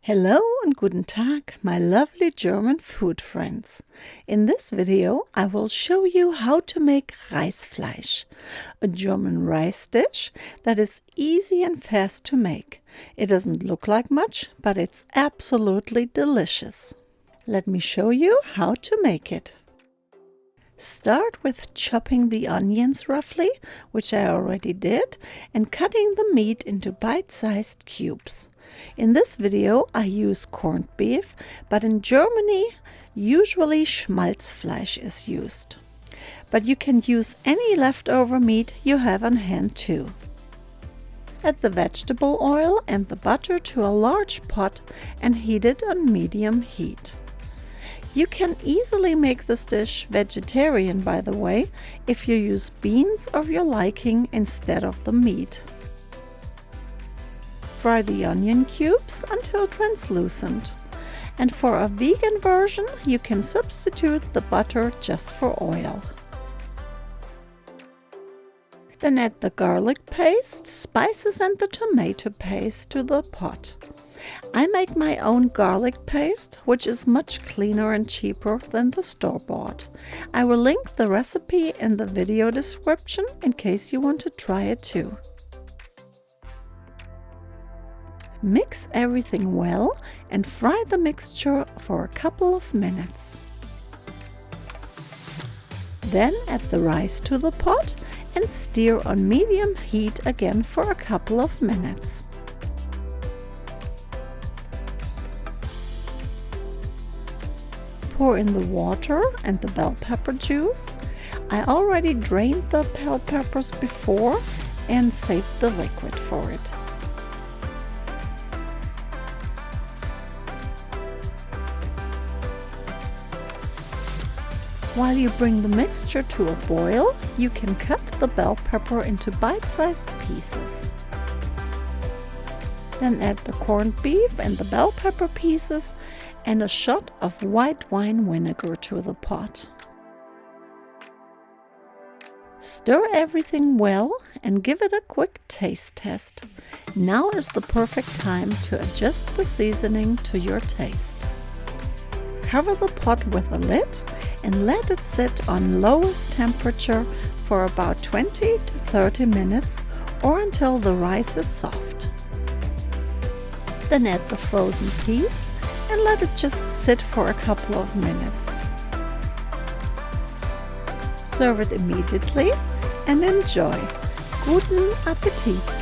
Hello and guten Tag, my lovely German food friends. In this video, I will show you how to make Reisfleisch, a German rice dish that is easy and fast to make. It doesn't look like much, but it's absolutely delicious. Let me show you how to make it. Start with chopping the onions roughly, which I already did, and cutting the meat into bite-sized cubes. In this video I use corned beef, but in Germany usually Schmalzfleisch is used. But you can use any leftover meat you have on hand too. Add the vegetable oil and the butter to a large pot and heat it on medium heat. You can easily make this dish vegetarian, by the way, if you use beans of your liking instead of the meat. Fry the onion cubes until translucent. And for a vegan version, you can substitute the butter just for oil. Then add the garlic paste, spices and the tomato paste to the pot. I make my own garlic paste, which is much cleaner and cheaper than the store-bought. I will link the recipe in the video description in case you want to try it too. Mix everything well and fry the mixture for a couple of minutes. Then add the rice to the pot and stir on medium heat again for a couple of minutes. Pour in the water and the bell pepper juice. I already drained the bell peppers before and saved the liquid for it. While you bring the mixture to a boil, you can cut the bell pepper into bite-sized pieces. Then add the corned beef and the bell pepper pieces and a shot of white wine vinegar to the pot. Stir everything well and give it a quick taste test. Now is the perfect time to adjust the seasoning to your taste. Cover the pot with a lid and let it sit on lowest temperature for about 20 to 30 minutes or until the rice is soft. Then add the frozen peas and let it just sit for a couple of minutes. Serve it immediately and enjoy. Guten Appetit!